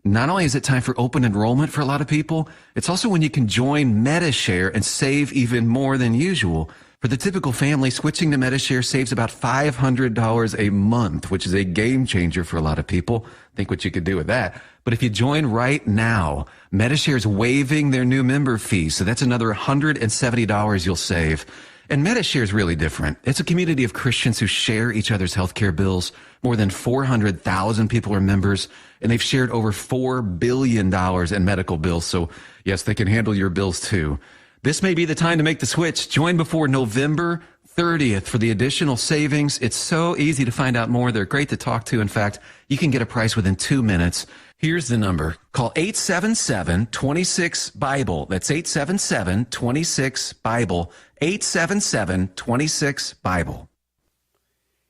Not only is it time for open enrollment for a lot of people, it's also when you can join MediShare and save even more than usual. For the typical family, switching to MediShare saves about $500 a month, which is a game changer for a lot of people. Think what you could do with that. But if you join right now, MediShare is waiving their new member fee, so that's another $170 you'll save. And MediShare is really different. It's a community of Christians who share each other's healthcare bills. More than 400,000 people are members, and they've shared over $4 billion in medical bills. So yes, they can handle your bills too. This may be the time to make the switch. Join before November 30th for the additional savings. It's so easy to find out more. They're great to talk to. In fact, you can get a price within 2 minutes. Here's the number. Call 877-26-BIBLE. That's 877-26-BIBLE. 877-26-BIBLE.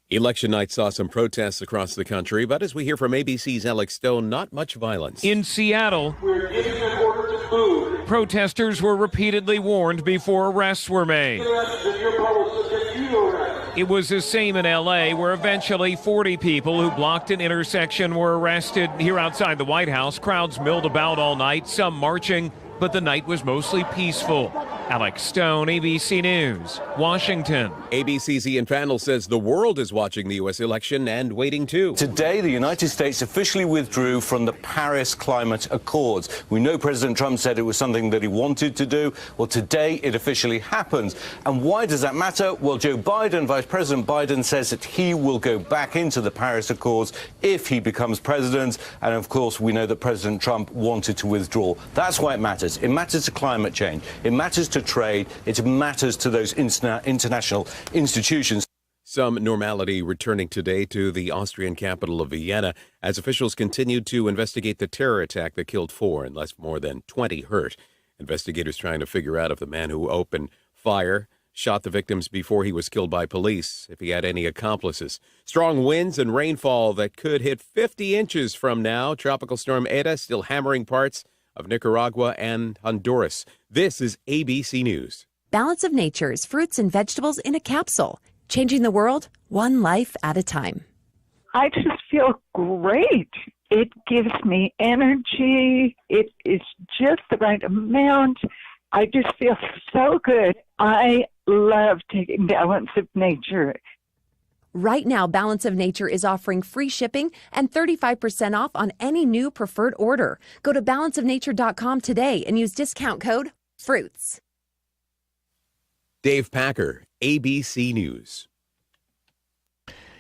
Election night saw some protests across the country, but as we hear from ABC's Alex Stone, not much violence. In Seattle, we're giving an order to move. Protesters were repeatedly warned before arrests were made. It was the same in L.A., where eventually 40 people who blocked an intersection were arrested. Here outside the White House, crowds milled about all night, some marching, but the night was mostly peaceful. Alex Stone, ABC News, Washington. ABC's Ian Fannell says the world is watching the U.S. election and waiting too. Today, the United States officially withdrew from the Paris Climate Accords. We know President Trump said it was something that he wanted to do. Well, today it officially happens. And why does that matter? Well, Joe Biden, Vice President Biden, says that he will go back into the Paris Accords if he becomes president. And of course, we know that President Trump wanted to withdraw. That's why it matters. It matters to climate change. It matters to trade. It matters to those international institutions. Some normality returning today to the Austrian capital of Vienna as officials continued to investigate the terror attack that killed 4 and left more than 20 hurt. Investigators trying to figure out if the man who opened fire shot the victims before he was killed by police, if he had any accomplices. Strong winds and rainfall that could hit 50 inches from now. Tropical storm Eta still hammering parts of Nicaragua and Honduras. This is ABC News. Balance of Nature's fruits and vegetables in a capsule, changing the world one life at a time. I just feel great. It gives me energy. It is just the right amount. I just feel so good. I love taking Balance of Nature. Right now, Balance of Nature is offering free shipping and 35% off on any new preferred order. Go to balanceofnature.com today and use discount code FRUITS. Dave Packer, ABC News.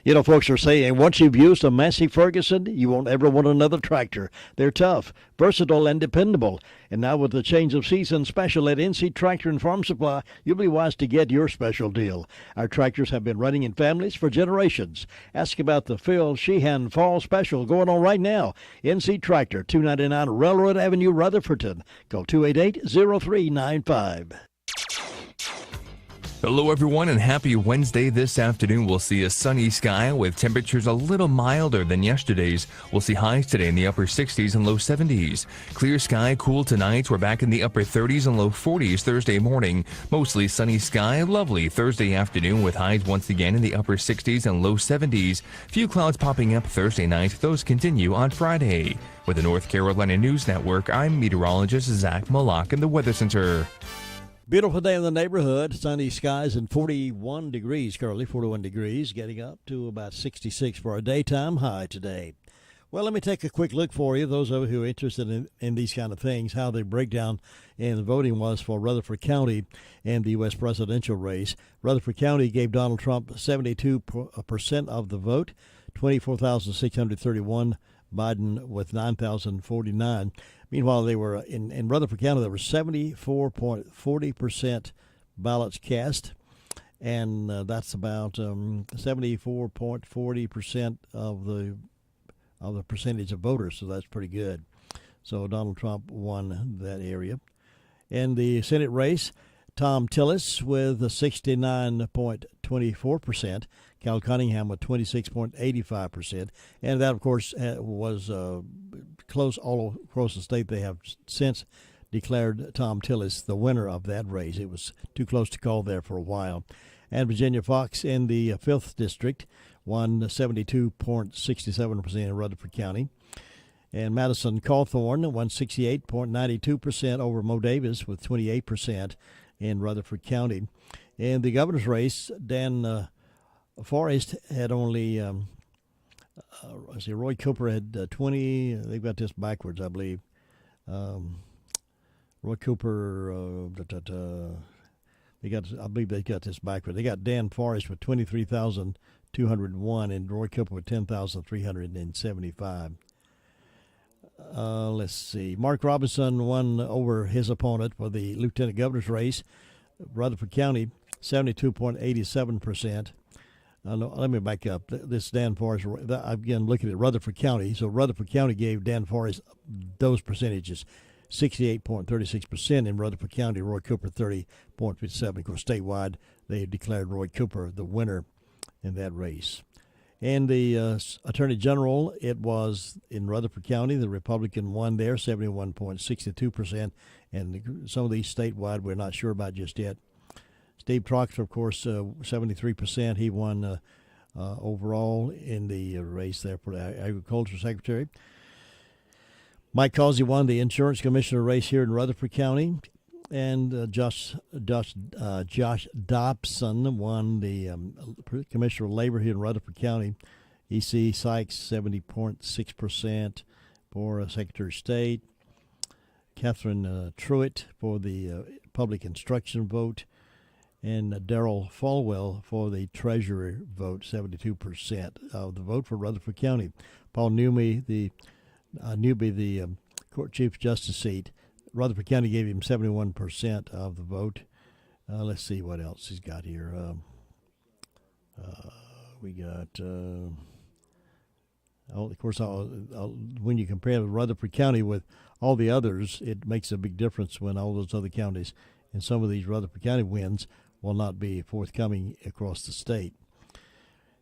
You know, folks are saying once you've used a Massey Ferguson, you won't ever want another tractor. They're tough, versatile, and dependable. And now with the change of season special at NC Tractor and Farm Supply, you'll be wise to get your special deal. Our tractors have been running in families for generations. Ask about the Phil Sheehan Fall Special going on right now. NC Tractor, 299 Railroad Avenue, Rutherford. Call 288-0395. Hello, everyone, and happy Wednesday. This afternoon, we'll see a sunny sky with temperatures a little milder than yesterday's. We'll see highs today in the upper 60s and low 70s. Clear sky, cool tonight. We're back in the upper 30s and low 40s Thursday morning. Mostly sunny sky, lovely Thursday afternoon with highs once again in the upper 60s and low 70s. Few clouds popping up Thursday night. Those continue on Friday. With the North Carolina News Network, I'm meteorologist Zach Malak in the Weather Center. Beautiful day in the neighborhood. Sunny skies and 41 degrees currently, 41 degrees, getting up to about 66 for a daytime high today. Well, let me take a quick look for you, those of you who are interested in these kind of things, how the breakdown in the voting was for Rutherford County and the U.S. presidential race. Rutherford County gave Donald Trump 72% of the vote, 24,631. Biden with 9,049. Meanwhile, they were in Rutherford County, there were 74.40% ballots cast, and that's about 74.40% of the percentage of voters, so that's pretty good. So Donald Trump won that area. In the Senate race, Tom Tillis with 69.24%. Cal Cunningham with 26.85%. And that, of course, was close all across the state. They have since declared Tom Tillis the winner of that race. It was too close to call there for a while. And Virginia Fox in the 5th District won 72.67% in Rutherford County. And Madison Cawthorn won 68.92% over Mo Davis with 28% in Rutherford County. In the governor's race, Dan Forrest had only, Roy Cooper had 20. They've got this backwards, I believe. Roy Cooper, I believe they got this backwards. They got Dan Forrest with 23,201 and Roy Cooper with 10,375. Let's see. Mark Robinson won over his opponent for the lieutenant governor's race. Rutherford County, 72.87%. Let me back up. This Dan Forrest, again, looking at Rutherford County. So Rutherford County gave Dan Forrest those percentages. 68.36% in Rutherford County, Roy Cooper 30.57%. Of course, statewide, they declared Roy Cooper the winner in that race. And the Attorney General, it was in Rutherford County, the Republican won there, 71.62%. And some of these statewide we're not sure about just yet. Steve Proctor, of course, 73%. He won overall in the race there for the Agriculture Secretary. Mike Causey won the Insurance Commissioner race here in Rutherford County. And Josh Dobson won the Commissioner of Labor here in Rutherford County. E.C. Sykes, 70.6% for Secretary of State. Catherine Truitt for the Public Instruction vote. And Darrell Falwell for the Treasurer vote, 72% of the vote for Rutherford County. Paul Newby, the Court Chief Justice seat, Rutherford County gave him 71% of the vote. Let's see what else he's got here. We got, of course, when you compare Rutherford County with all the others, it makes a big difference when all those other counties and some of these Rutherford County wins will not be forthcoming across the state.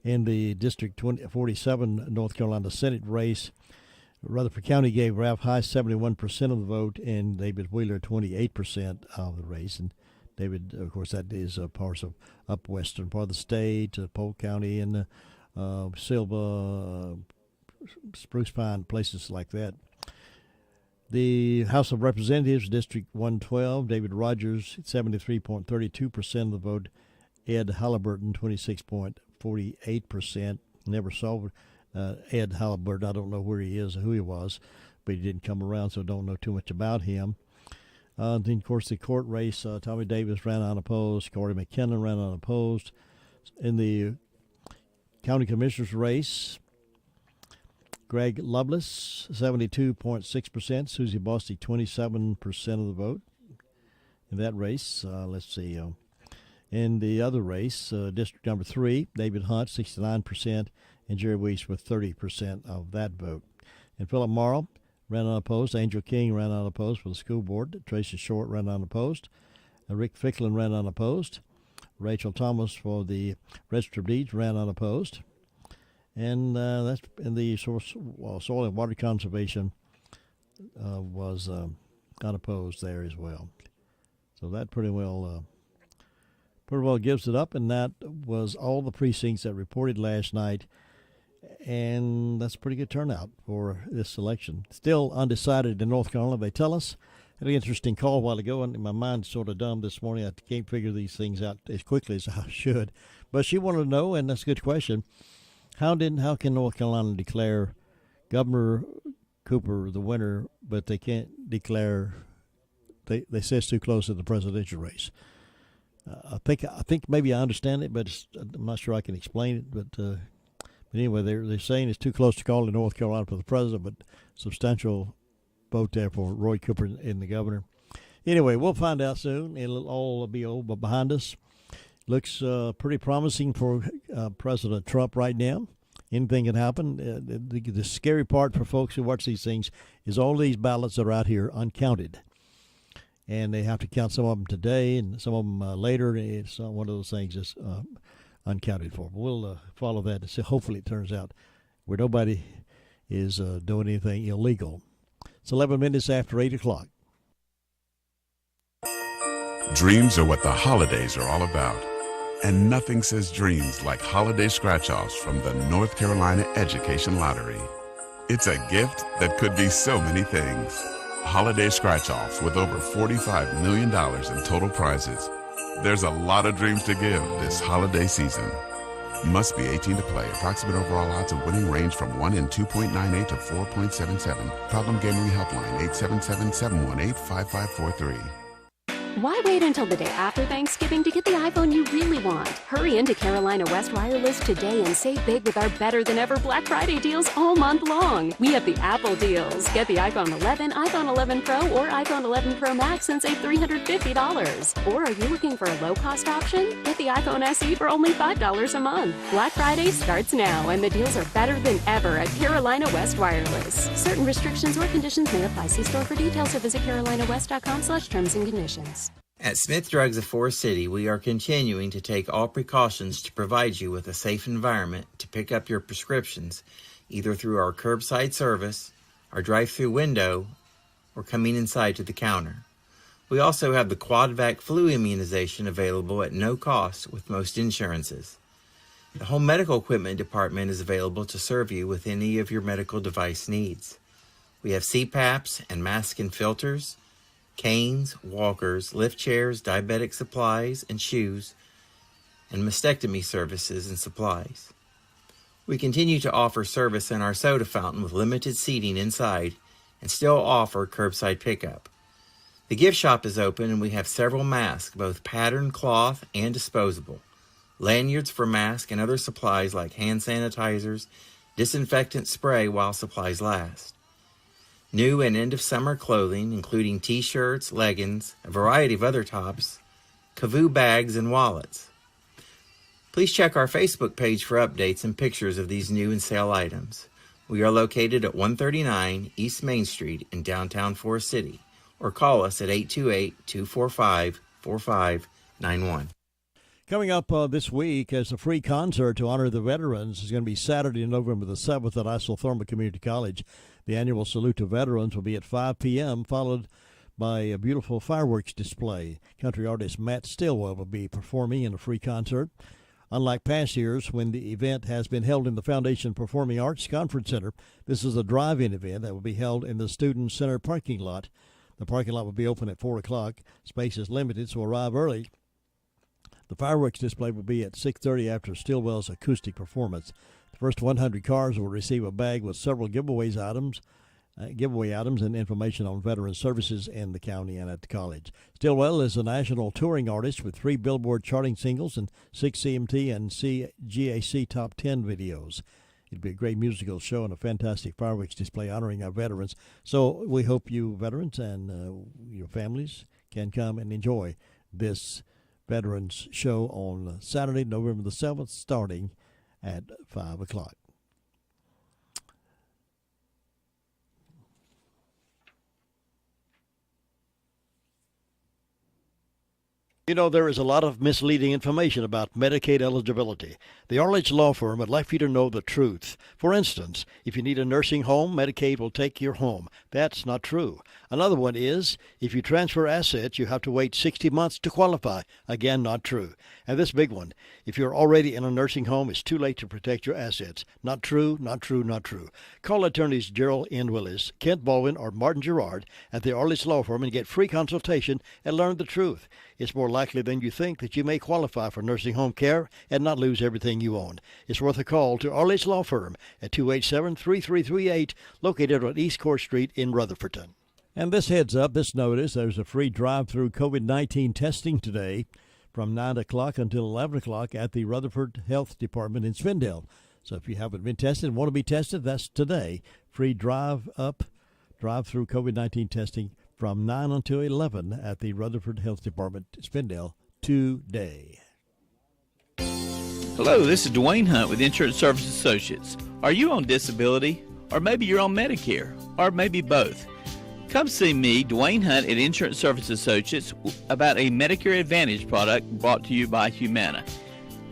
In the District 47 North Carolina Senate race, Rutherford County gave Ralph Heiss 71% of the vote and David Wheeler 28% of the race. And David, of course, that is parts of up western part of the state, Polk County and Silva, Spruce Pine, places like that. The House of Representatives, District 112, David Rogers, 73.32% of the vote. Ed Halliburton, 26.48%. Never saw Ed Halliburton. I don't know where he is or who he was, but he didn't come around, so don't know too much about him. Then, of course, the court race, Tommy Davis ran unopposed. Corey McKinnon ran unopposed. In the county commissioner's race, Greg Lovelace, 72.6%. Susie Bostic, 27% of the vote in that race. Let's see. In the other race, District number 3, David Hunt, 69%, and Jerry Weiss with 30% of that vote. And Philip Morrow ran unopposed. Angel King ran unopposed for the school board. Tracy Short ran unopposed. Rick Ficklin ran unopposed. Rachel Thomas for the Register of Deeds ran unopposed. And that's in the Soil and Water Conservation was unopposed there as well. So that pretty well gives it up, and that was all the precincts that reported last night. And that's a pretty good turnout for this election. Still undecided in North Carolina, they tell us. I had an interesting call a while ago, and my mind's sort of dumb this morning. I can't figure these things out as quickly as I should. But she wanted to know, and that's a good question, how can North Carolina declare Governor Cooper the winner, but they can't declare, they say it's too close to the presidential race? I think maybe I understand it, but I'm not sure I can explain it. But anyway, they're saying it's too close to call in North Carolina for the president, but substantial vote there for Roy Cooper and the governor. Anyway, we'll find out soon. It'll all be over behind us. Looks pretty promising for President Trump right now. Anything can happen. The scary part for folks who watch these things is all these ballots are out here uncounted. And they have to count some of them today and some of them later. It's one of those things that's uncounted for. We'll follow that and see. Hopefully it turns out where nobody is doing anything illegal. It's 11 minutes after 8 o'clock. Dreams are what the holidays are all about. And nothing says dreams like holiday scratch-offs from the North Carolina Education Lottery. It's a gift that could be so many things. Holiday scratch-offs with over $45 million in total prizes. There's a lot of dreams to give this holiday season. Must be 18 to play. Approximate overall odds of winning range from 1 in 2.98 to 4.77. Problem Gambling Helpline 877-718-5543. Why wait until the day after Thanksgiving to get the iPhone you really want? Hurry into Carolina West Wireless today and save big with our better than ever Black Friday deals all month long. We have the Apple deals. Get the iPhone 11, iPhone 11 Pro, or iPhone 11 Pro Max and save $350. Or are you looking for a low-cost option? Get the iPhone SE for only $5 a month. Black Friday starts now, and the deals are better than ever at Carolina West Wireless. Certain restrictions or conditions may apply. See store for details or visit carolinawest.com/terms and conditions. At Smith Drugs of Forest City, we are continuing to take all precautions to provide you with a safe environment to pick up your prescriptions, either through our curbside service, our drive-through window, or coming inside to the counter. We also have the Quadvac flu immunization available at no cost with most insurances. The home medical equipment department is available to serve you with any of your medical device needs. We have CPAPs and mask and filters, canes, walkers, lift chairs, diabetic supplies and shoes, and mastectomy services and supplies. We continue to offer service in our soda fountain with limited seating inside and still offer curbside pickup. The gift shop is open and we have several masks, both patterned cloth and disposable, lanyards for masks and other supplies like hand sanitizers, disinfectant spray while supplies last. New and end-of-summer clothing, including t-shirts, leggings, a variety of other tops, Kavoo bags, and wallets. Please check our Facebook page for updates and pictures of these new and sale items. We are located at 139 East Main Street in downtown Forest City, or call us at 828-245-4591. Coming up this week as a free concert to honor the veterans is going to be Saturday, November the 7th at Isotherma Community College. The annual Salute to Veterans will be at 5 p.m., followed by a beautiful fireworks display. Country artist Matt Stillwell will be performing in a free concert. Unlike past years when the event has been held in the Foundation Performing Arts Conference Center, this is a drive-in event that will be held in the Student Center parking lot. The parking lot will be open at 4 o'clock. Space is limited, so arrive early. The fireworks display will be at 6:30 after Stillwell's acoustic performance. The first 100 cars will receive a bag with several giveaway items and information on veteran services in the county and at the college. Stillwell is a national touring artist with 3 Billboard charting singles and 6 CMT and GAC Top 10 videos. It'll be a great musical show and a fantastic fireworks display honoring our veterans. So we hope you veterans and your families can come and enjoy this Veterans Show on Saturday, November the 7th, starting at 5 o'clock. You know, there is a lot of misleading information about Medicaid eligibility. The Arledge Law Firm would like for you to know the truth. For instance, if you need a nursing home, Medicaid will take your home. That's not true. Another one is, if you transfer assets, you have to wait 60 months to qualify. Again, not true. And this big one, if you're already in a nursing home, it's too late to protect your assets. Not true, not true, not true. Call attorneys Gerald N. Willis, Kent Baldwin, or Martin Gerard at the Arledge Law Firm and get free consultation and learn the truth. It's more likely than you think that you may qualify for nursing home care and not lose everything you own. It's worth a call to Arledge Law Firm at 287-3338, located on East Court Street in Rutherford. And this heads up, this notice, there's a free drive-through COVID-19 testing today from 9 o'clock until 11 o'clock at the Rutherford Health Department in Spindale. So if you haven't been tested and want to be tested, that's today. Free drive-through COVID-19 testing from 9 until 11 at the Rutherford Health Department, Spindale, today. Hello, this is Dwayne Hunt with Insurance Service Associates. Are you on disability? Or maybe you're on Medicare? Or maybe both? Come see me, Dwayne Hunt at Insurance Service Associates, about a Medicare Advantage product brought to you by Humana.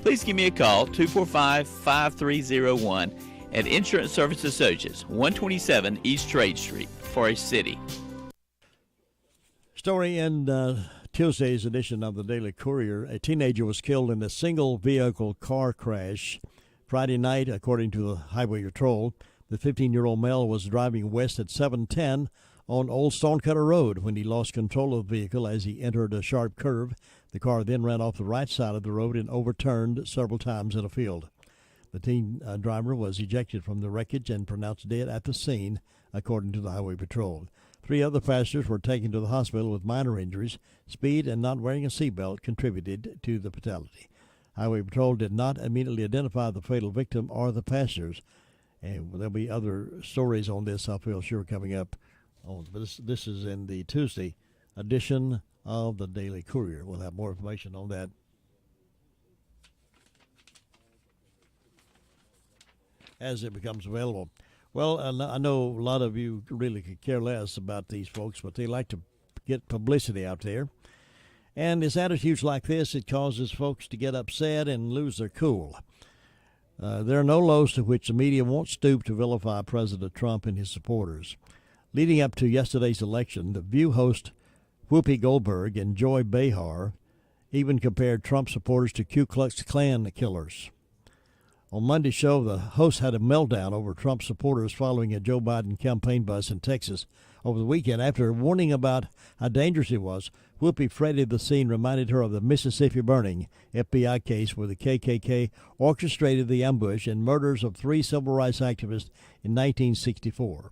Please give me a call, 245-5301 at Insurance Service Associates, 127 East Trade Street, Forest City. Story in Tuesday's edition of the Daily Courier. A teenager was killed in a single-vehicle car crash Friday night, according to the Highway Patrol. The 15-year-old male was driving west at 710 on Old Stonecutter Road when he lost control of the vehicle as he entered a sharp curve. The car then ran off the right side of the road and overturned several times in a field. The teen driver was ejected from the wreckage and pronounced dead at the scene, according to the Highway Patrol. 3 other passengers were taken to the hospital with minor injuries. Speed and not wearing a seatbelt contributed to the fatality. Highway Patrol did not immediately identify the fatal victim or the passengers. And there'll be other stories on this, I feel sure, coming up. But this is in the Tuesday edition of the Daily Courier. We'll have more information on that as it becomes available. Well, I know a lot of you really could care less about these folks, but they like to get publicity out there. And it's attitudes like this, it causes folks to get upset and lose their cool. There are no lows to which the media won't stoop to vilify President Trump and his supporters. Leading up to yesterday's election, the View host Whoopi Goldberg and Joy Behar even compared Trump supporters to Ku Klux Klan killers. On Monday's show, the host had a meltdown over Trump supporters following a Joe Biden campaign bus in Texas over the weekend. After warning about how dangerous it was, Whoopi fretted the scene reminded her of the Mississippi burning FBI case where the KKK orchestrated the ambush and murders of 3 civil rights activists in 1964.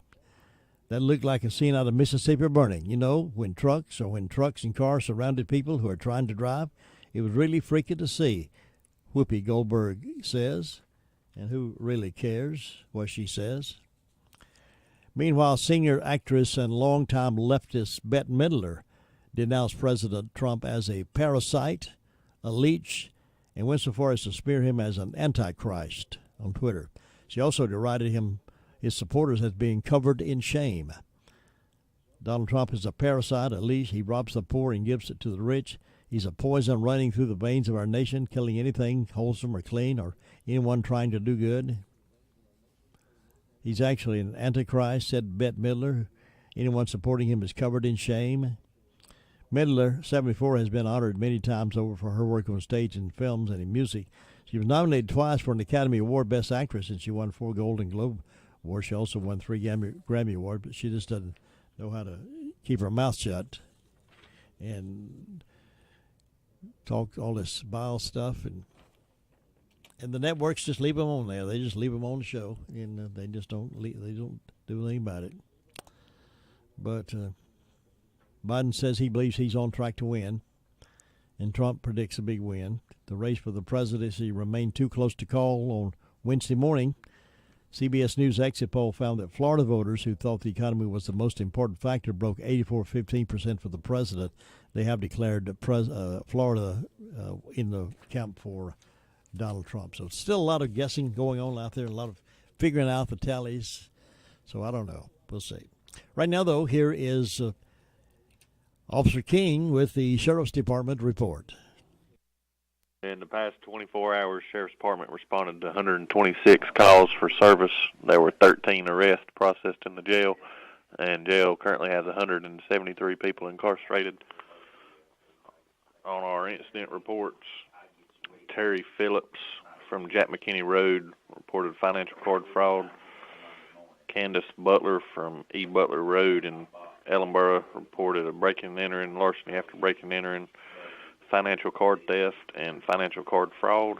That looked like a scene out of Mississippi burning. You know, when trucks and cars surrounded people who are trying to drive, it was really freaky to see, Whoopi Goldberg says. And who really cares what she says? Meanwhile, senior actress and longtime leftist Bette Midler denounced President Trump as a parasite, a leech, and went so far as to smear him as an antichrist on Twitter. She also derided his supporters as being covered in shame. Donald Trump is a parasite, a leech. He robs the poor and gives it to the rich. He's a poison running through the veins of our nation, killing anything wholesome or clean or anyone trying to do good. He's actually an antichrist, said Bette Midler. Anyone supporting him is covered in shame. Midler, 74, has been honored many times over for her work on stage and films and in music. She was nominated twice for an Academy Award Best Actress, and she won 4 Golden Globe Awards. She also won 3 Grammy Awards, but she just doesn't know how to keep her mouth shut and talk all this vile stuff, and the networks just leave them on there. They just leave them on the show, and they just don't do anything about it. But Biden says he believes he's on track to win, and Trump predicts a big win. The race for the presidency remained too close to call on Wednesday morning. CBS News exit poll found that Florida voters who thought the economy was the most important factor broke 84-15% for the president. They have declared Florida in the camp for Donald Trump. So still a lot of guessing going on out there, a lot of figuring out the tallies. So I don't know. We'll see. Right now, though, here is Officer King with the Sheriff's Department report. In the past 24 hours, Sheriff's Department responded to 126 calls for service. There were 13 arrests processed in the jail, and jail currently has 173 people incarcerated. On our incident reports, Terry Phillips from Jack McKinney Road reported financial card fraud. Candace Butler from E. Butler Road in Ellenboro reported a breaking and entering, larceny after breaking and entering, financial card theft, and financial card fraud.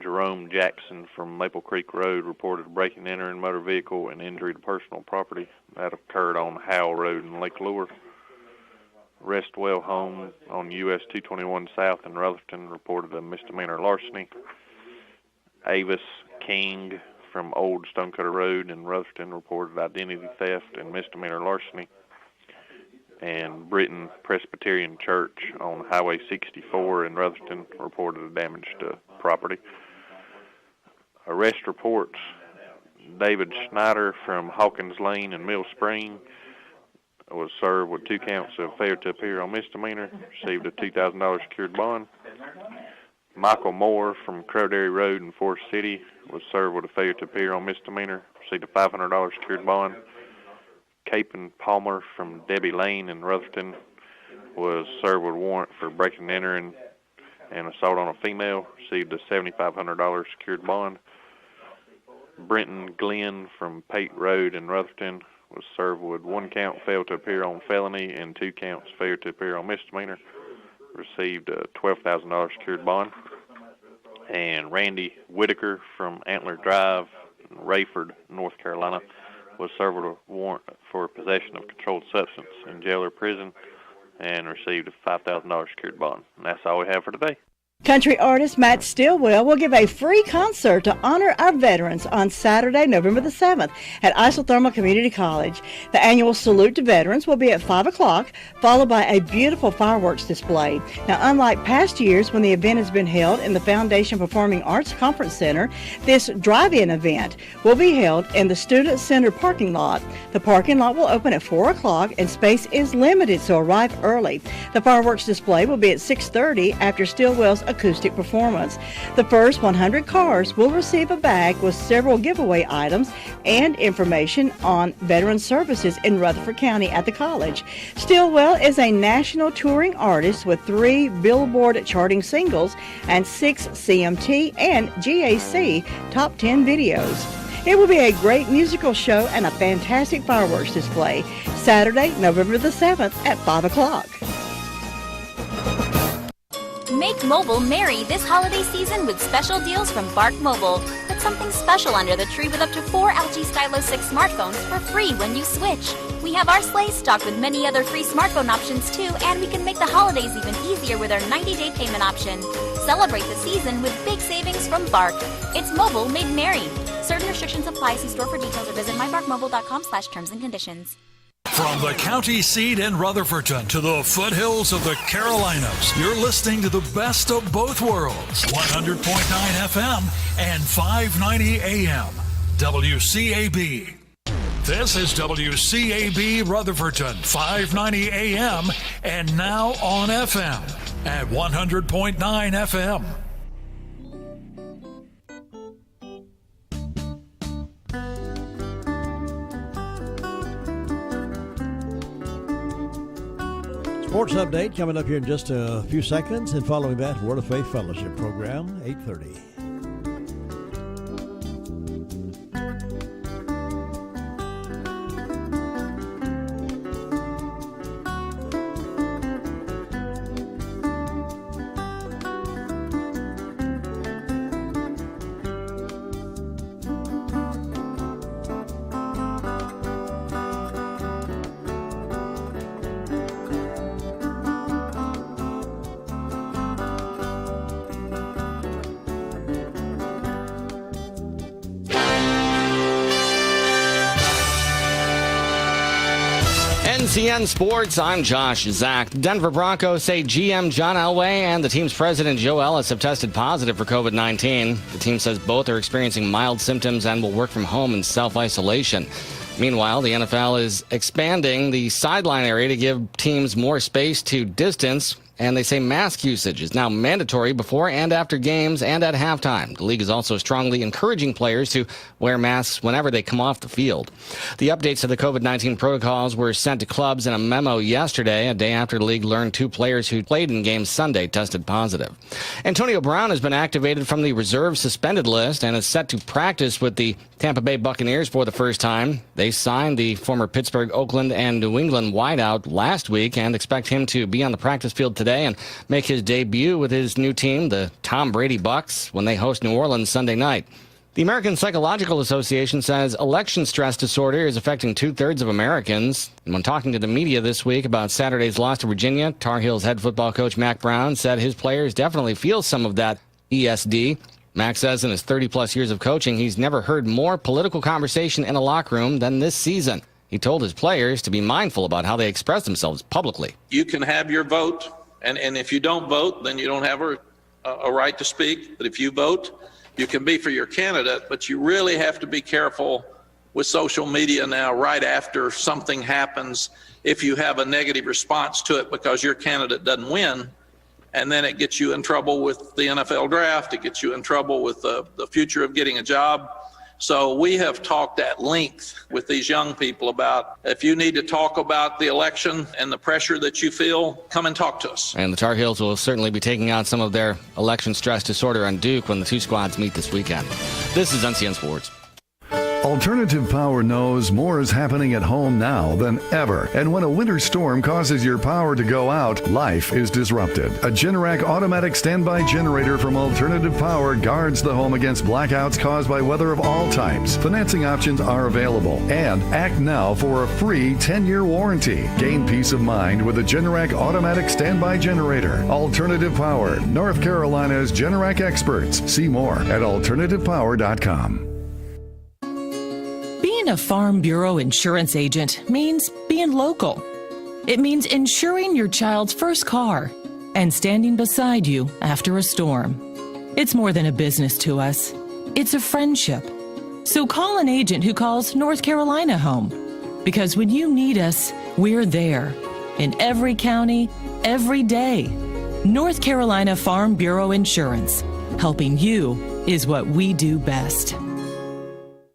Jerome Jackson from Maple Creek Road reported breaking and entering motor vehicle and injury to personal property. That occurred on Howell Road in Lake Lure. Restwell Home on US 221 South in Rutherford reported a misdemeanor larceny. Avis King from Old Stonecutter Road in Rutherford reported identity theft and misdemeanor larceny. And Britain Presbyterian Church on Highway 64 in Rutherford reported damage to property. Arrest reports: David Schneider from Hawkins Lane in Mill Spring was served with 2 counts of failure to appear on misdemeanor, received a $2,000 secured bond. Michael Moore from Crowderry Road in Forest City was served with a failure to appear on misdemeanor, received a $500 secured bond. Capon Palmer from Debbie Lane in Rutherford was served with a warrant for breaking and entering and assault on a female, received a $7,500 secured bond. Brenton Glenn from Pate Road in Rutherford was served with 1 count failed to appear on felony and 2 counts failed to appear on misdemeanor. Received a $12,000 secured bond. And Randy Whitaker from Antler Drive in Rayford, North Carolina, was served with a warrant for possession of controlled substance in jail or prison and received a $5,000 secured bond. And that's all we have for today. Country artist Matt Stillwell will give a free concert to honor our veterans on Saturday, November the 7th at Isothermal Community College. The annual Salute to Veterans will be at 5 o'clock, followed by a beautiful fireworks display. Now, unlike past years when the event has been held in the Foundation Performing Arts Conference Center, this drive-in event will be held in the Student Center parking lot. The parking lot will open at 4 o'clock and space is limited, so arrive early. The fireworks display will be at 6:30 after Stillwell's acoustic performance. The first 100 cars will receive a bag with several giveaway items and information on veteran services in Rutherford County at the college. Stillwell is a national touring artist with 3 Billboard charting singles and 6 CMT and GAC top 10 videos. It will be a great musical show and a fantastic fireworks display. Saturday, November the 7th at 5 o'clock. Make mobile merry this holiday season with special deals from Bark Mobile. Put something special under the tree with up to 4 LG Stylo 6 smartphones for free when you switch. We have our sleigh stocked with many other free smartphone options too, and we can make the holidays even easier with our 90-day payment option. Celebrate the season with big savings from Bark. It's mobile made merry. Certain restrictions apply. See store for details or visit mybarkmobile.com/terms and conditions. From the county seat in Rutherfordton to the foothills of the Carolinas, you're listening to the best of both worlds. 100.9 FM and 590 AM. WCAB. This is WCAB Rutherfordton, 590 AM and now on FM at 100.9 FM. Sports update coming up here in just a few seconds, and following that, Word of Faith Fellowship program, 8:30. NCN Sports, I'm Josh Zach. Denver Broncos say GM John Elway and the team's president Joe Ellis have tested positive for COVID-19. The team says both are experiencing mild symptoms and will work from home in self-isolation. Meanwhile, the NFL is expanding the sideline area to give teams more space to distance, and they say mask usage is now mandatory before and after games and at halftime. The league is also strongly encouraging players to wear masks whenever they come off the field. The updates to the COVID-19 protocols were sent to clubs in a memo yesterday, a day after the league learned 2 players who played in games Sunday tested positive. Antonio Brown has been activated from the reserve suspended list and is set to practice with the Tampa Bay Buccaneers for the first time. They signed the former Pittsburgh, Oakland, and New England wideout last week and expect him to be on the practice field today and make his debut with his new team, the Tom Brady Bucks, when they host New Orleans Sunday night. The American Psychological Association says election stress disorder is affecting 2/3 of Americans. And when talking to the media this week about Saturday's loss to Virginia, Tar Heels head football coach Mac Brown said his players definitely feel some of that ESD. Mac says in his 30-plus years of coaching, he's never heard more political conversation in a locker room than this season. He told his players to be mindful about how they express themselves publicly. You can have your vote. And if you don't vote, then you don't have a right to speak. But if you vote, you can be for your candidate. But you really have to be careful with social media now right after something happens if you have a negative response to it because your candidate doesn't win. And then it gets you in trouble with the NFL draft. It gets you in trouble with the future of getting a job. So we have talked at length with these young people about if you need to talk about the election and the pressure that you feel, come and talk to us. And the Tar Heels will certainly be taking out some of their election stress disorder on Duke when the 2 squads meet this weekend. This is NCN Sports. Alternative Power knows more is happening at home now than ever. And when a winter storm causes your power to go out, life is disrupted. A Generac automatic standby generator from Alternative Power guards the home against blackouts caused by weather of all types. Financing options are available. And act now for a free 10-year warranty. Gain peace of mind with a Generac automatic standby generator. Alternative Power, North Carolina's Generac experts. See more at alternativepower.com. Being a Farm Bureau insurance agent means being local. It means insuring your child's first car and standing beside you after a storm. It's more than a business to us. It's a friendship. So call an agent who calls North Carolina home. Because when you need us, we're there. In every county, every day. North Carolina Farm Bureau Insurance. Helping you is what we do best.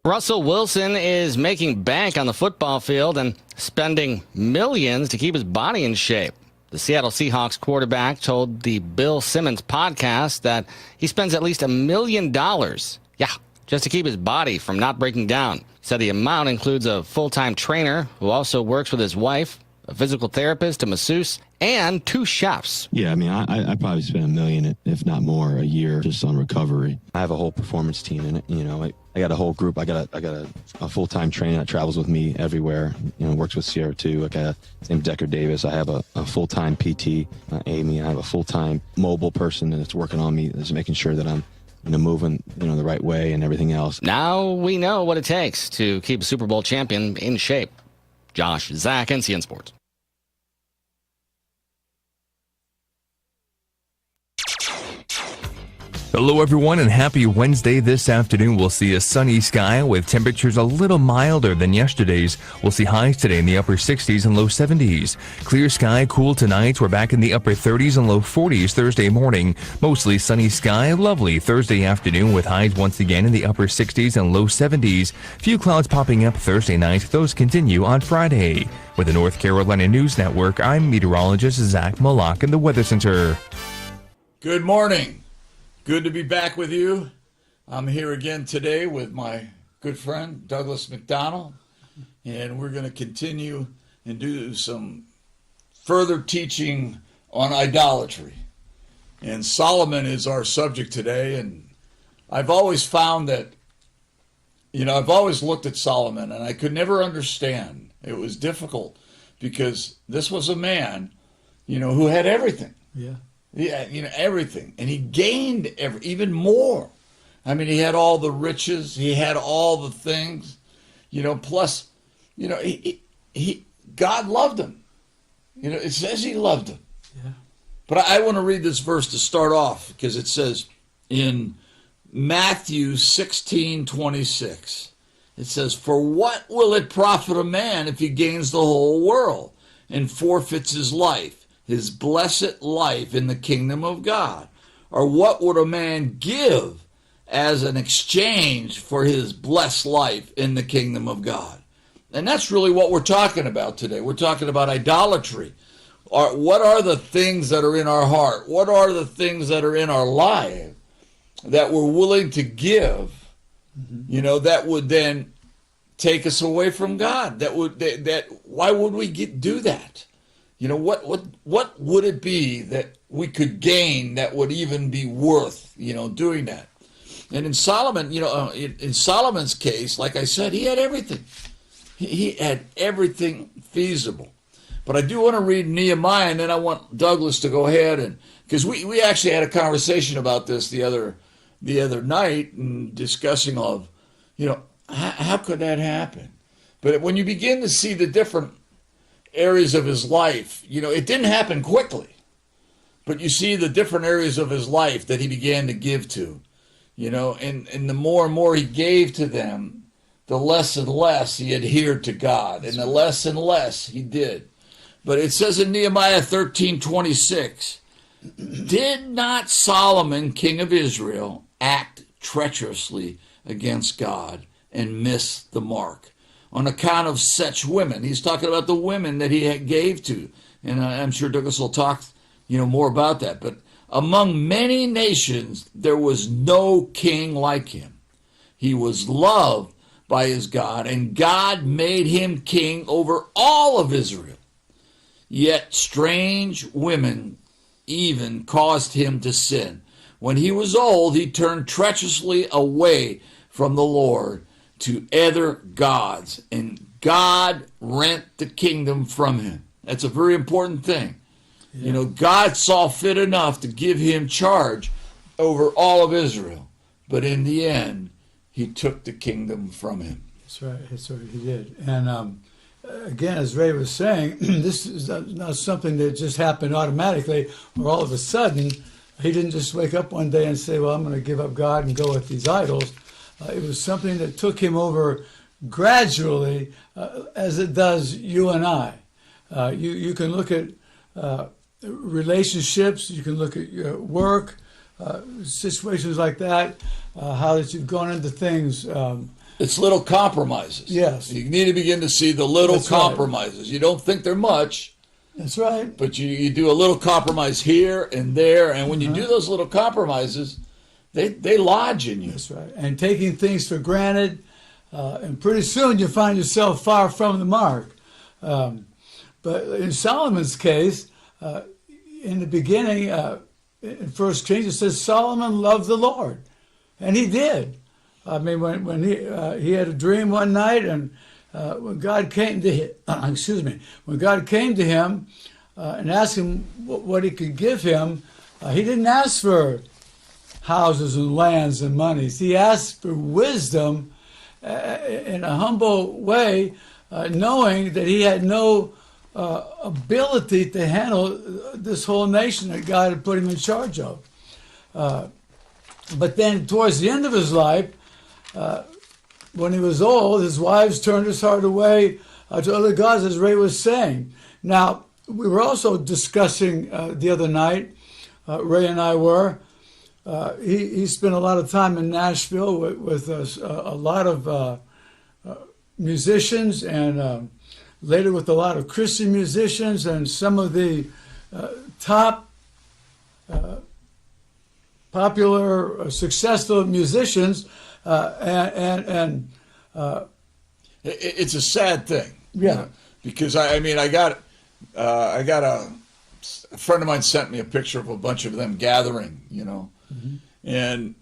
Russell Wilson is making bank on the football field and spending millions to keep his body in shape. The Seattle Seahawks quarterback told the Bill Simmons podcast that he spends at least $1 million, just to keep his body from not breaking down. He said the amount includes a full-time trainer who also works with his wife, a physical therapist, a masseuse, and 2 chefs. Yeah, I mean, I probably spend $1 million, if not more, a year just on recovery. I have a whole performance team in it. You know, I got a whole group. I got a full-time trainer that travels with me everywhere. You know, works with Sierra too. I got his name Decker Davis. I have a full-time PT, Amy. I have a full-time mobile person that's working on me, that's making sure that I'm moving, the right way and everything else. Now we know what it takes to keep a Super Bowl champion in shape. Josh Zach, NCN Sports. Hello, everyone, and happy Wednesday. This afternoon, we'll see a sunny sky with temperatures a little milder than yesterday's. We'll see highs today in the upper 60s and low 70s. Clear sky, cool tonight. We're back in the upper 30s and low 40s Thursday morning. Mostly sunny sky, lovely Thursday afternoon with highs once again in the upper 60s and low 70s. Few clouds popping up Thursday night. Those continue on Friday. With the North Carolina News Network, I'm meteorologist Zach Malak in the Weather Center. Good morning. Good to be back with you. I'm here again today with my good friend Douglas McDonald, and we're going to continue and do some further teaching on idolatry. And Solomon is our subject today, and I've always found that, I've always looked at Solomon, and I could never understand. It was difficult because this was a man, who had everything. Yeah. Yeah, everything. And he gained even more. I mean, he had all the riches. He had all the things, plus, God loved him. It says he loved him. Yeah. But I want to read this verse to start off because it says in Matthew 16:26, it says, "For what will it profit a man if he gains the whole world and forfeits his life? His blessed life in the kingdom of God? Or what would a man give as an exchange for his blessed life in the kingdom of God?" And that's really what we're talking about today. We're talking about idolatry. What are the things that are in our heart? What are the things that are in our life that we're willing to give, that would then take us away from God? Why would we do that? What would it be that we could gain that would even be worth, doing that? And in Solomon, in Solomon's case, like I said, he had everything. He had everything feasible. But I do want to read Nehemiah, and then I want Douglas to go ahead, and because we actually had a conversation about this the other night, and discussing of, how could that happen? But when you begin to see the different areas of his life, it didn't happen quickly, but you see the different areas of his life that he began to give to, and the more and more he gave to them, the less and less he adhered to God, and the less and less he did. But it says in Nehemiah 13:26, "Did not Solomon, king of Israel, act treacherously against God and miss the mark on account of such women?" He's talking about the women that he gave to. And I'm sure Douglas will talk, more about that. But among many nations, there was no king like him. He was loved by his God, and God made him king over all of Israel. Yet strange women even caused him to sin. When he was old, he turned treacherously away from the Lord to other gods, and God rent the kingdom from him. That's a very important thing. Yeah. You know, God saw fit enough to give him charge over all of Israel, but in the end, he took the kingdom from him. That's right. That's right. He did. And again, as Ray was saying, this is not something that just happened automatically, or all of a sudden. He didn't just wake up one day and say, well, I'm going to give up God and go with these idols. It was something that took him over gradually, as it does you and I. You can look at relationships, you can look at your work, situations like that, how that you've gone into things. It's little compromises. Yes. You need to begin to see the little compromises. Right. You don't think they're much. That's right. But you do a little compromise here and there, and when you do those little compromises, they lodge in you. That's right. And taking things for granted, and pretty soon you find yourself far from the mark. But in Solomon's case, in the beginning, in 1 Kings, it says Solomon loved the Lord, and he did. I mean, when he had a dream one night, and when God came to him, when God came to him and asked him what he could give him, he didn't ask for houses and lands and monies. He asked for wisdom in a humble way, knowing that he had no ability to handle this whole nation that God had put him in charge of. But then towards the end of his life, when he was old, his wives turned his heart away to other gods, as Ray was saying. Now, we were also discussing the other night, Ray and I were, he spent a lot of time in Nashville with a lot of musicians, and later with a lot of Christian musicians, and some of the top popular, successful musicians. It's a sad thing. Yeah. You know, because I got a friend of mine sent me a picture of a bunch of them gathering, you know, and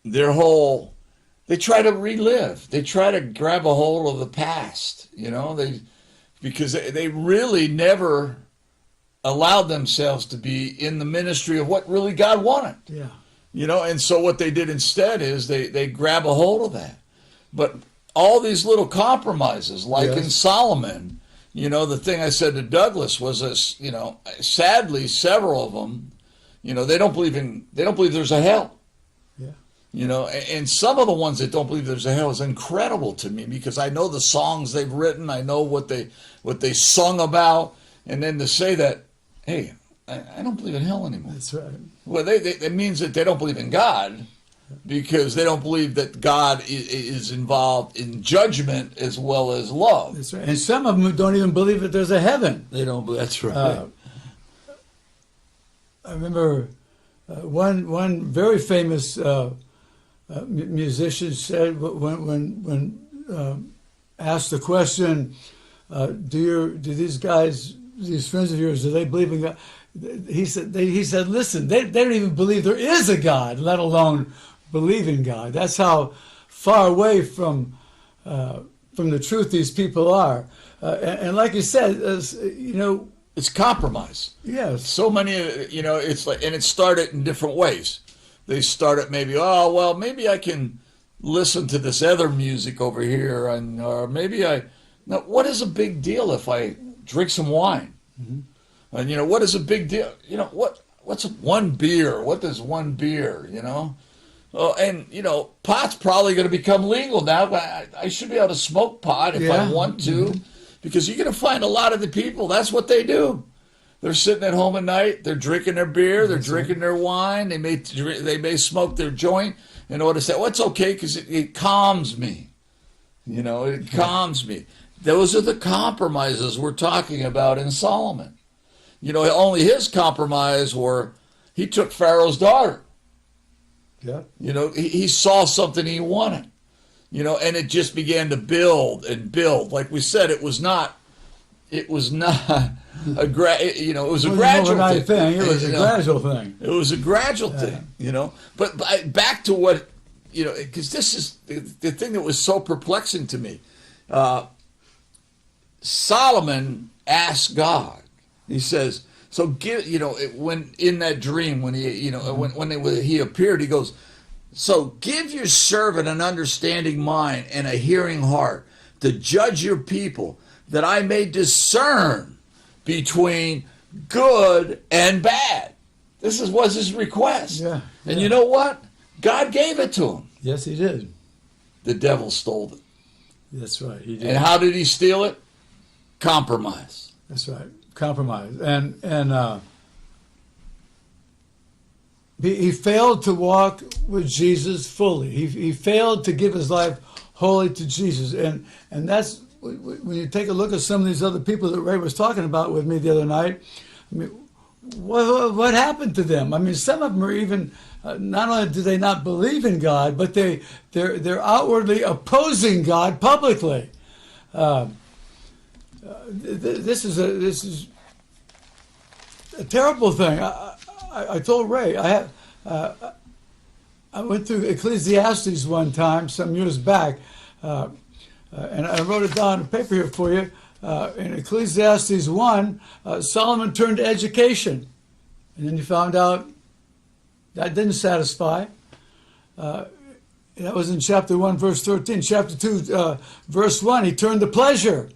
they try to relive. They try to grab a hold of the past, you know, because they really never allowed themselves to be in the ministry of what really God wanted. Yeah. You know, and so what they did instead is they grab a hold of that. But all these little compromises, like in Solomon, you know, the thing I said to Douglas was this, you know, sadly, several of them, you know, they don't believe there's a hell. Yeah. You know, and some of the ones that don't believe there's a hell is incredible to me, because I know the songs they've written, I know what they sung about, and then to say that, hey, I don't believe in hell anymore. That's right. Well, it means that they don't believe in God, because they don't believe that God is involved in judgment as well as love. That's right. And some of them don't even believe that there's a heaven. They don't believe. That's right. I remember one very famous musician said when asked the question, do these guys, these friends of yours, do they believe in God? He said, listen, they don't even believe there is a God, let alone believe in God. That's how far away from the truth these people are. And like you said, you know, it's compromise. Yes. So many, you know, it's like, and it started in different ways. They started maybe, maybe I can listen to this other music over here, or maybe now what is a big deal if I drink some wine? Mm-hmm. And, you know, what is a big deal? You know, what's one beer? What does one beer, you know? And, you know, pot's probably going to become legal now. I should be able to smoke pot if I want to, because you're going to find a lot of the people, that's what they do. They're sitting at home at night, they're drinking their beer, they're drinking their wine, they may smoke their joint in order to say, well, it's okay because it calms me. You know, it calms me. Those are the compromises we're talking about in Solomon. You know, only his compromise were he took Pharaoh's daughter. Yeah. You know, he saw something he wanted. and it just began to build and build. Like we said, it was not it was a gradual thing. It was a gradual thing. It was a gradual thing, But back to what, because this is the thing that was so perplexing to me. Solomon asked God. He says, "So give," when in that dream when he, when he appeared, he goes, "So give your servant an understanding mind and a hearing heart to judge your people, that I may discern between good and bad." This was his request. Yeah. And you know what? God gave it to him. Yes, he did. The devil stole it. That's right. He did. And how did he steal it? Compromise. That's right. Compromise. And he failed to walk with Jesus fully. He failed to give his life wholly to Jesus. And that's, when you take a look at some of these other people that Ray was talking about with me the other night, I mean, what happened to them? I mean, some of them are even, not only do they not believe in God, but they're outwardly opposing God publicly. This is a terrible thing. I told Ray, I went through Ecclesiastes one time some years back, and I wrote it down on paper here for you. In Ecclesiastes 1, Solomon turned to education, and then he found out that didn't satisfy. That was in chapter 1, verse 13. Chapter 2, verse 1, he turned to pleasure.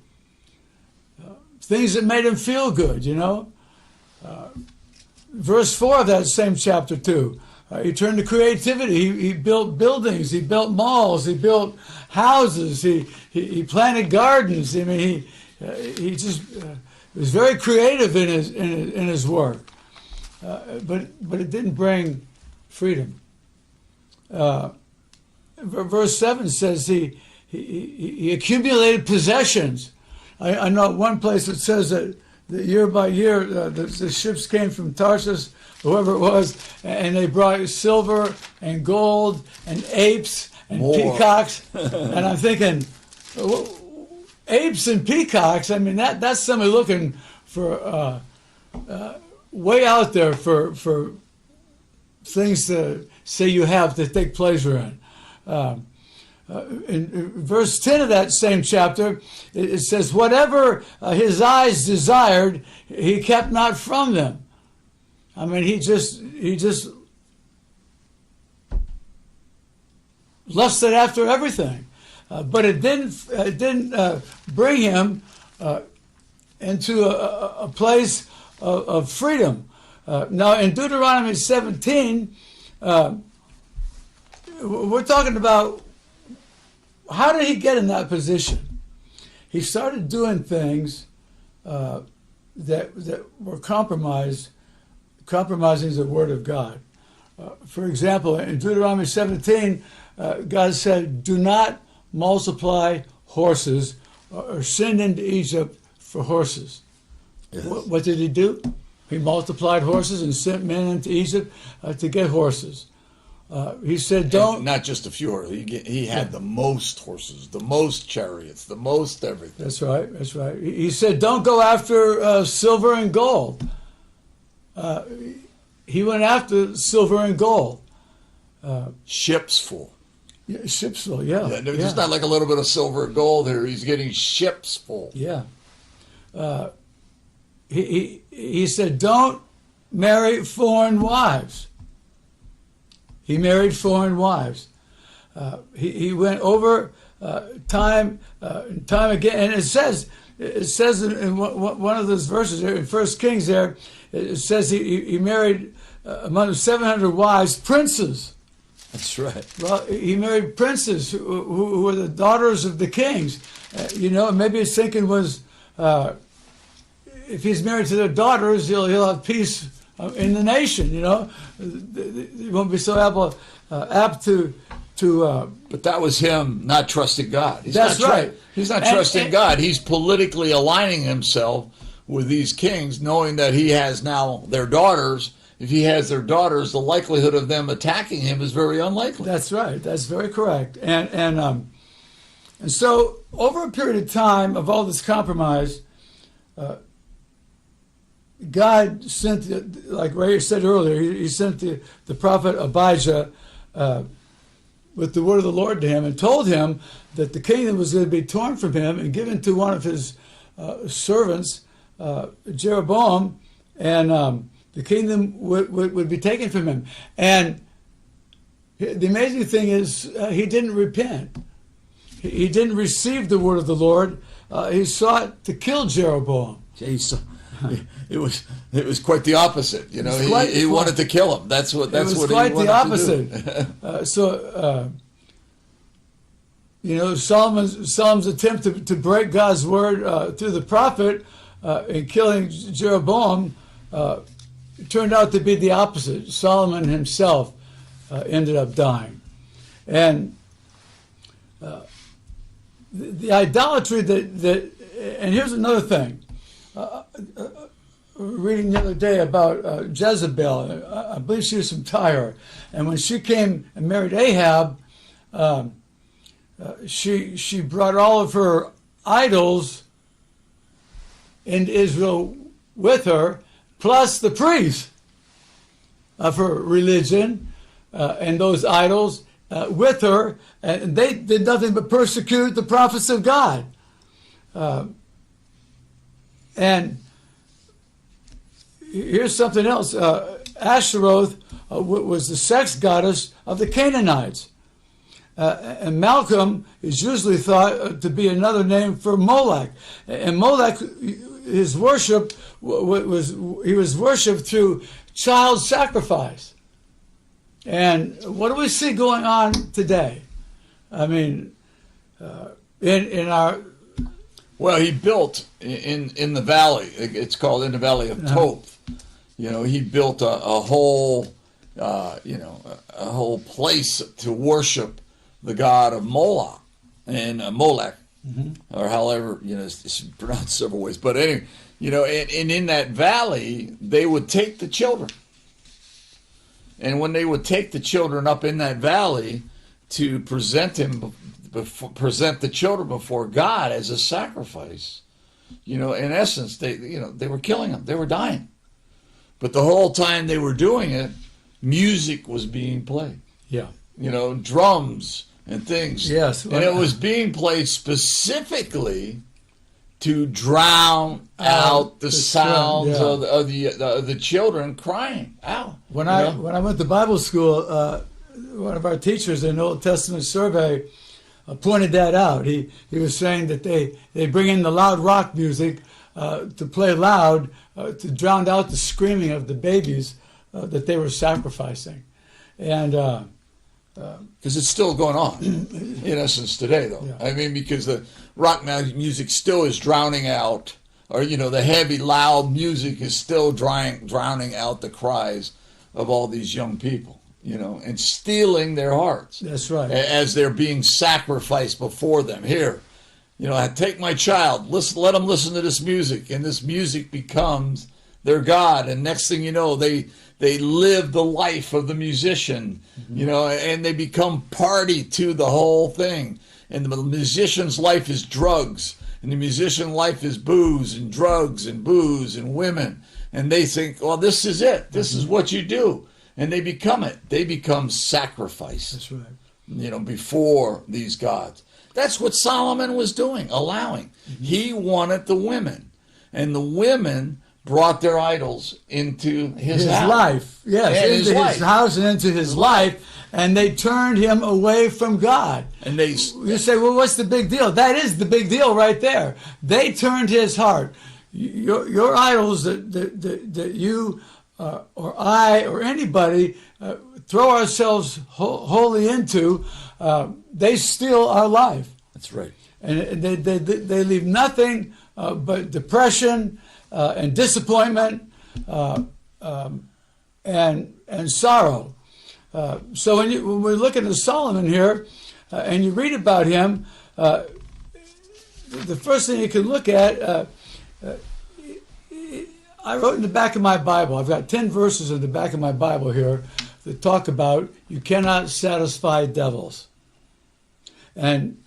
Things that made him feel good, Verse 4 of that same chapter 2, he turned to creativity. He built buildings, he built malls, he built houses, he planted gardens. I mean, he just was very creative in his work, but it didn't bring freedom. Verse 7 says he accumulated possessions. I know one place it says that year by year the ships came from Tarshish, whoever it was, and they brought silver and gold and apes and peacocks. And I'm thinking, apes and peacocks, I mean, that's somebody looking for way out there for things to say you have to take pleasure in. In verse 10 of that same chapter, it says, whatever his eyes desired, he kept not from them. I mean, he just lusted after everything. But it didn't bring him into a place of freedom. Now, in Deuteronomy 17, we're talking about, how did he get in that position? He started doing things that were compromising the Word of God. For example, in Deuteronomy 17, God said, "Do not multiply horses or send into Egypt for horses." Yes. What did he do? He multiplied horses and sent men into Egypt to get horses. He said, "Don't." And not just a few horses. He had the most horses, the most chariots, the most everything. That's right. That's right. He said, "Don't go after silver and gold." He went after silver and gold. Ships full. Yeah, ships full. Yeah. It's not like a little bit of silver and gold here. He's getting ships full. Yeah. He said, "Don't marry foreign wives." He married foreign wives. He went over time and time again, and it says in one of those verses there in 1 Kings there, it says he married among 700 wives, princes. That's right. Well, he married princes who were the daughters of the kings. Maybe his thinking was, if he's married to their daughters, he'll have peace in the nation. He won't be so apt to. But that was him not trusting God. That's right. He's not trusting God. He's politically aligning himself with these kings, knowing that he has now their daughters. If he has their daughters, the likelihood of them attacking him is very unlikely. That's right. That's very correct. And And so over a period of time of all this compromise, God sent, like Ray said earlier, he sent the prophet Abijah with the word of the Lord to him and told him that the kingdom was going to be torn from him and given to one of his servants, Jeroboam, and the kingdom would be taken from him. And the amazing thing is he didn't repent. He didn't receive the word of the Lord. He sought to kill Jeroboam. It was quite the opposite. You know, he wanted to kill him. That's what he wanted the opposite. You know, Solomon's attempt to break God's word through the prophet in killing Jeroboam turned out to be the opposite. Solomon himself ended up dying. And the idolatry that and here's another thing. Reading the other day about Jezebel, I believe she was from Tyre, and when she came and married Ahab, she brought all of her idols into Israel with her, plus the priests of her religion and those idols with her, and they did nothing but persecute the prophets of God. And here's something else. Ashtaroth was the sex goddess of the Canaanites. And Malcolm is usually thought to be another name for Molech. And Molech, his worship he was worshipped through child sacrifice. And what do we see going on today? I mean, in our... Well, he built in the valley. It's called in the valley of Toth. You know, he built a whole, a whole place to worship the god of Moloch and Molech, or however it's pronounced several ways. But anyway, and in that valley they would take the children, and when they would take the children up in that valley to present the children before God as a sacrifice, in essence, they were killing them. They were dying. But the whole time they were doing it, music was being played. Yeah. Drums and things. Yes. And it was being played specifically to drown out the sounds of the children crying out. When I went to Bible school, one of our teachers in the Old Testament survey pointed that out. He was saying that they bring in the loud rock music to play loud to drown out the screaming of the babies that they were sacrificing. And because it's still going on in essence today, though. Yeah. I mean, because the rock music still is drowning out, or the heavy, loud music is still drowning out the cries of all these young people, and stealing their hearts. That's right. As they're being sacrificed before them. Here, I take my child, let them listen to this music, and this music becomes their God. And next thing you know, they live the life of the musician, and they become party to the whole thing. And the musician's life is drugs, and the musician's life is booze and drugs and booze and women. And they think, well, this is it. This is what you do. And they become it. They become sacrifice. That's right. Before these gods. That's what Solomon was doing, allowing. He wanted the women, and the women brought their idols into his house. Life. Yes, into his house and into his life, and they turned him away from God. And you say, well, what's the big deal? That is the big deal right there. They turned his heart. Your idols that you or I or anybody throw ourselves wholly into, they steal our life. That's right. And they leave nothing but depression and disappointment and sorrow. So when we're looking at Solomon here, and you read about him, the first thing you can look at, I wrote in the back of my Bible, I've got 10 verses in the back of my Bible here that talk about you cannot satisfy devils. And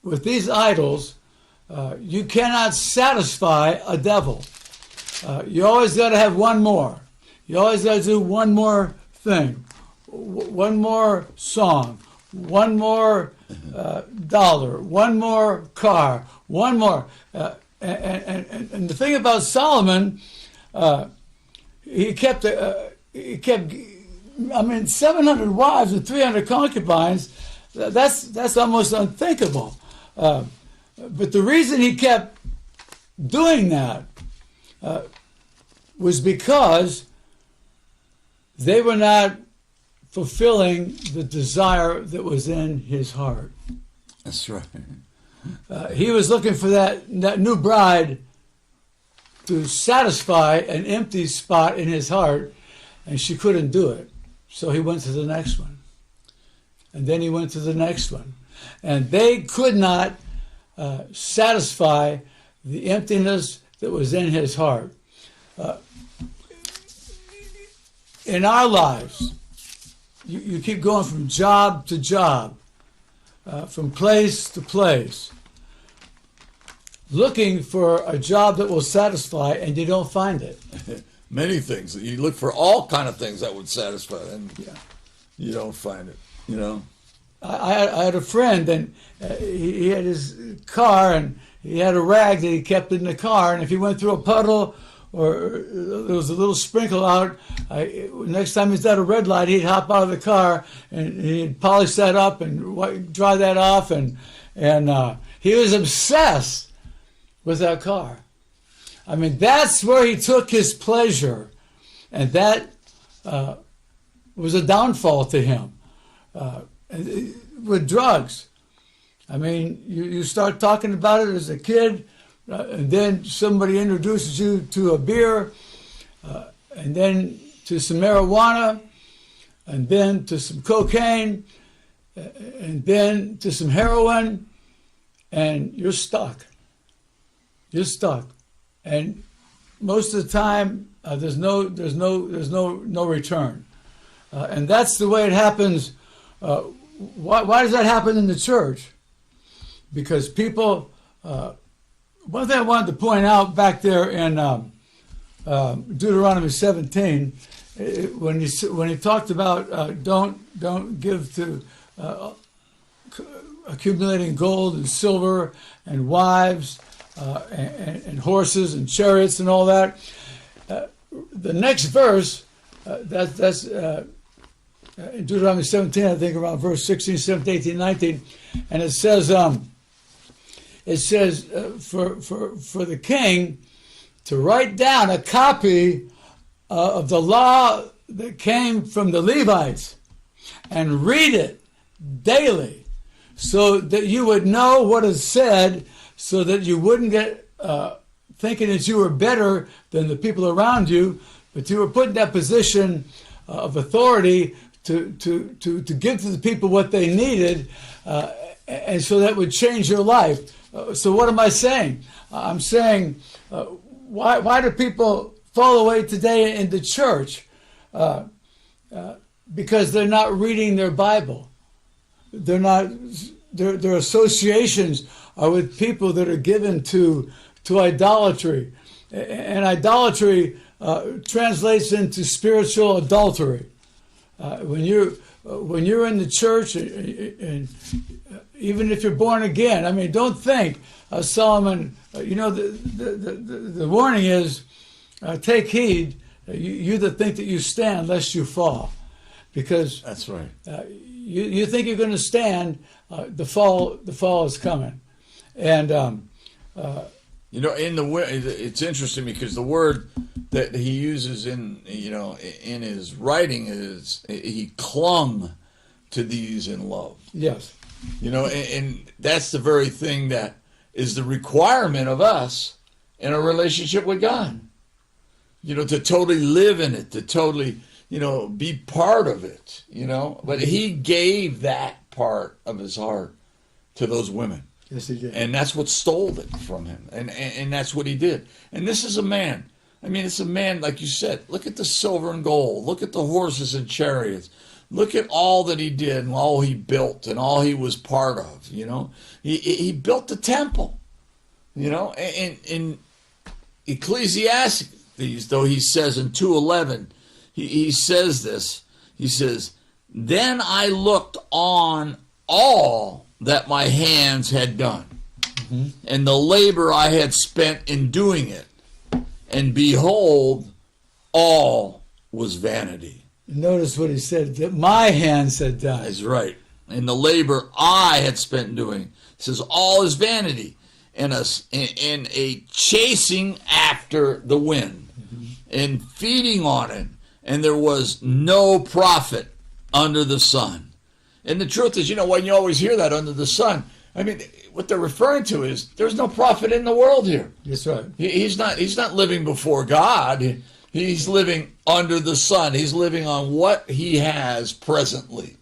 with these idols, you cannot satisfy a devil. You always got to have one more. You always got to do one more thing, one more song, one more dollar, one more car, one more. And the thing about Solomon, he kept 700 wives and 300 concubines. That's almost unthinkable. But the reason he kept doing that was because they were not fulfilling the desire that was in his heart. That's right. He was looking for that new bride to satisfy an empty spot in his heart, and she couldn't do it. So he went to the next one. And then he went to the next one. And they could not satisfy the emptiness that was in his heart. In our lives, you keep going from job to job, from place to place, looking for a job that will satisfy, and you don't find it. Many things. You look for all kind of things that would satisfy, and you don't find it. You know. I had a friend, and he had his car, and he had a rag that he kept in the car, and if he went through a puddle or there was a little sprinkle out, next time he's at a red light, he'd hop out of the car and he'd polish that up and dry that off, and he was obsessed with that car. I mean, that's where he took his pleasure, and that was a downfall to him. With drugs, I mean, you start talking about it as a kid, and then somebody introduces you to a beer, and then to some marijuana, and then to some cocaine, and then to some heroin, and you're stuck. You're stuck, and most of the time there's no return, and that's the way it happens. Why does that happen in the church? Because people. One thing I wanted to point out back there in Deuteronomy 17, when he talked about don't give to accumulating gold and silver and wives and horses and chariots and all that. The next verse, that's in Deuteronomy 17, I think around verse 16, 17, 18, 19, and it says for the king to write down a copy of the law that came from the Levites and read it daily so that you would know what is said, so that you wouldn't get thinking that you were better than the people around you, but you were put in that position of authority to give to the people what they needed, and so that would change your life. So what am I saying? I'm saying, why do people fall away today in the church? Because they're not reading their Bible. They're not. Their associations are with people that are given to idolatry, and idolatry translates into spiritual adultery. When you're in the church, and even if you're born again, I mean, don't think Solomon. The warning is, take heed, you that think that you stand, lest you fall, because that's right. You think you're going to stand, the fall is coming, and it's interesting because the word that he uses in his writing is he clung to these in love. Yes. And that's the very thing that is the requirement of us in a relationship with God. To totally live in it, to totally, be part of it, But he gave that part of his heart to those women. Yes, he did. And that's what stole it from him. And that's what he did. And this is a man. I mean, it's a man, like you said, look at the silver and gold. Look at the horses and chariots. Look at all that he did and all he built and all he was part of, you know. He built the temple, you know. And in Ecclesiastes, though, he says in 2:11, he says this. He says, "Then I looked on all that my hands had done, and the labor I had spent in doing it, and behold, all was vanity." Notice what he said, that my hands had done. That's right. And the labor I had spent in doing. He says, all is vanity, and a chasing after the wind, and feeding on it, and there was no profit under the sun. And the truth is, you know, when you always hear that, under the sun, I mean, what they're referring to is there's no profit in the world here. That's right. He's not living before God. He's living under the sun. He's living on what he has presently.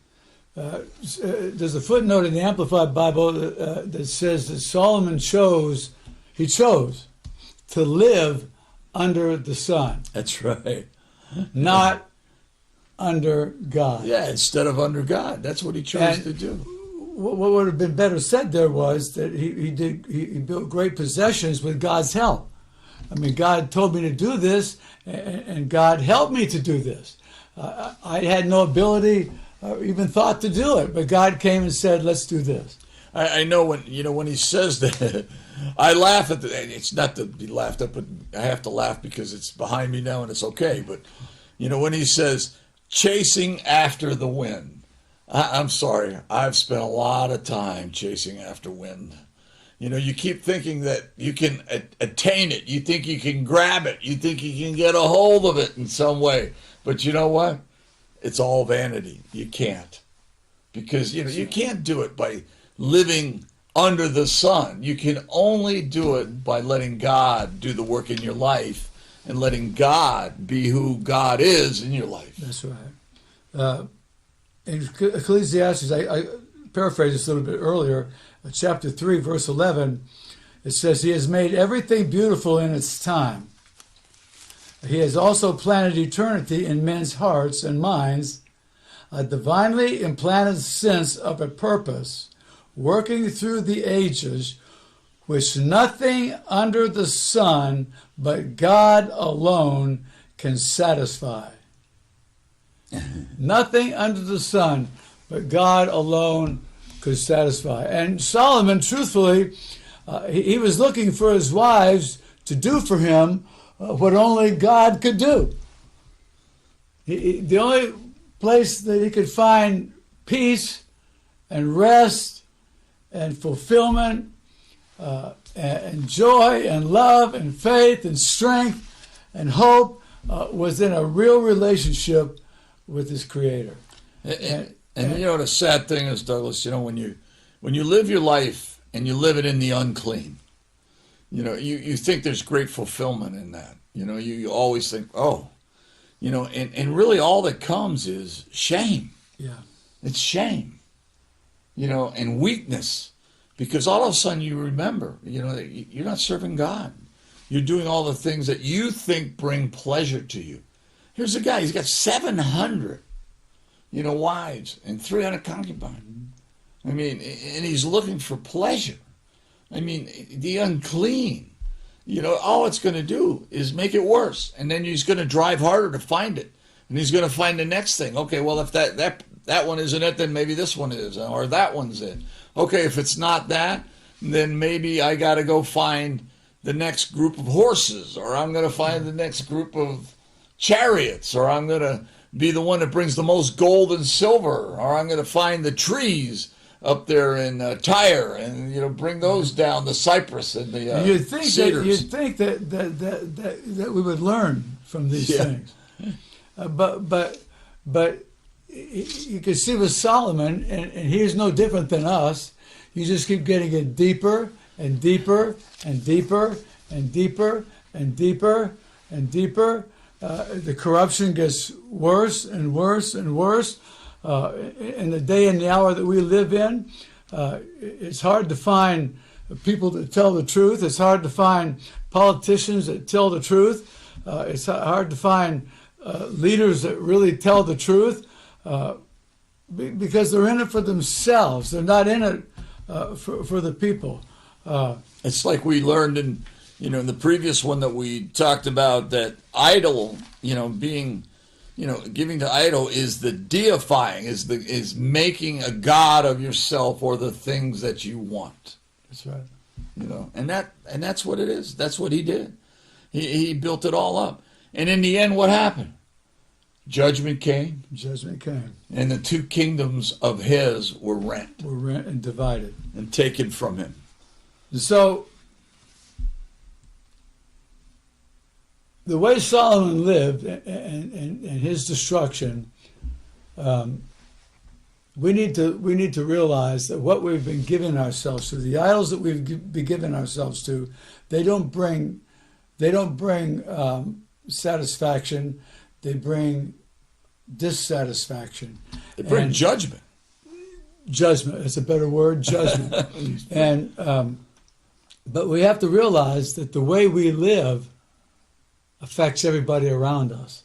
There's a footnote in the Amplified Bible that says that Solomon chose to live under the sun. That's right. Not under God. Yeah, instead of under God. That's what he chose to do. What would have been better said there was that he built great possessions with God's help. I mean, God told me to do this, and God helped me to do this. I had no ability or even thought to do it, but God came and said, let's do this. I know when he says that, I laugh at it's not to be laughed at, but I have to laugh because it's behind me now and it's okay. But, you know, when he says, chasing after the wind, I'm sorry, I've spent a lot of time chasing after wind. You know, you keep thinking that you can attain it. You think you can grab it. You think you can get a hold of it in some way. But you know what? It's all vanity. You can't. Because, you know, you can't do it by living under the sun. You can only do it by letting God do the work in your life and letting God be who God is in your life. That's right. In Ecclesiastes, I paraphrased this a little bit earlier, chapter 3, verse 11, it says, he has made everything beautiful in its time. He has also planted eternity in men's hearts and minds, a divinely implanted sense of a purpose, working through the ages, which nothing under the sun but God alone can satisfy. Nothing under the sun but God alone could satisfy. And Solomon, truthfully, he was looking for his wives to do for him what only God could do. The only place that he could find peace and rest and fulfillment and joy and love and faith and strength and hope was in a real relationship with his Creator. And you know, the sad thing is, Douglas, you know, when you live your life and you live it in the unclean, you know, you think there's great fulfillment in that. You know, you always think, oh, you know, and really all that comes is shame. Yeah. It's shame, you know, and weakness. Because all of a sudden you remember, you know, that you're not serving God. You're doing all the things that you think bring pleasure to you. Here's a guy, he's got 700, you know, wives and 300 concubines. I mean, and he's looking for pleasure. I mean, the unclean, you know, all it's going to do is make it worse. And then he's going to drive harder to find it. And he's going to find the next thing. Okay, well, if that one isn't it, then maybe this one is, or that one's it. Okay, if it's not that, then maybe I got to go find the next group of horses, or I'm going to find the next group of chariots, or I'm going to be the one that brings the most gold and silver, or I'm going to find the trees up there in Tyre and, you know, bring those down, the cypress and the cedars. You'd think that we would learn from these things, but you can see with Solomon, and he's no different than us. You just keep getting it deeper and deeper and deeper and deeper and deeper and deeper. The corruption gets worse and worse and worse. In the day and the hour that we live in, it's hard to find people that tell the truth. It's hard to find politicians that tell the truth. It's hard to find leaders that really tell the truth. because they're in it for themselves. They're not in it for the people. It's like we learned in the previous one that we talked about, that idol, being, giving to idol is the deifying, is making a god of yourself or the things that you want. That's right. And that's what it is. That's what he did. He built it all up. And in the end, what happened? Judgment came. Judgment came. And the two kingdoms of his were rent. Were rent and divided. And taken from him. So, the way Solomon lived and his destruction, we need to realize that what we've been giving ourselves to, the idols that we've been giving ourselves to, they don't bring satisfaction. They bring dissatisfaction. They bring judgment. Judgment is a better word. Judgment. And but we have to realize that the way we live affects everybody around us.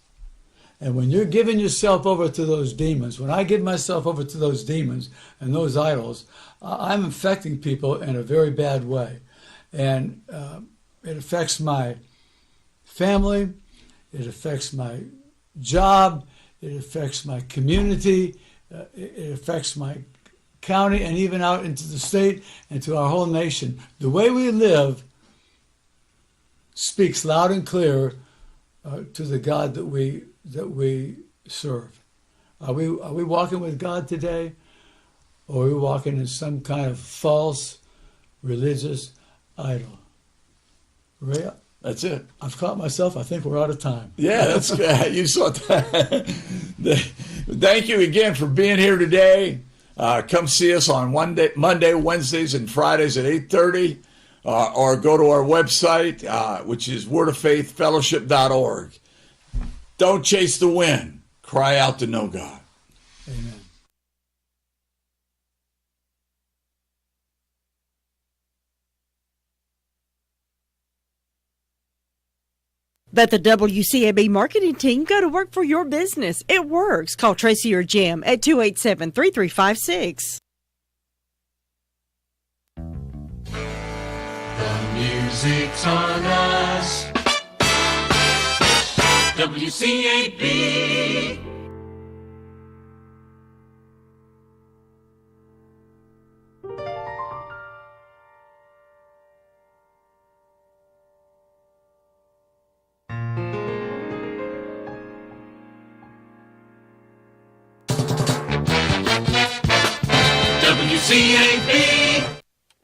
And when you're giving yourself over to those demons, when I give myself over to those demons and those idols, I'm affecting people in a very bad way. And it affects my family, it affects my job, it affects my community, it affects my county, and even out into the state and to our whole nation. The way we live speaks loud and clear to the God that we serve. Are we walking with God today, or are we walking in some kind of false religious idol? Ray, that's it. I've caught myself. I think we're out of time. Yeah, that's good. You saw that. Thank you again for being here today. Come see us on Monday, Wednesdays, and Fridays at 8:30, or go to our website, which is wordoffaithfellowship.org. Don't chase the wind. Cry out to know God. Amen. Let the WCAB marketing team go to work for your business. It works. Call Tracy or Jim at 287-3356. The music's on us. WCAB. WCAB.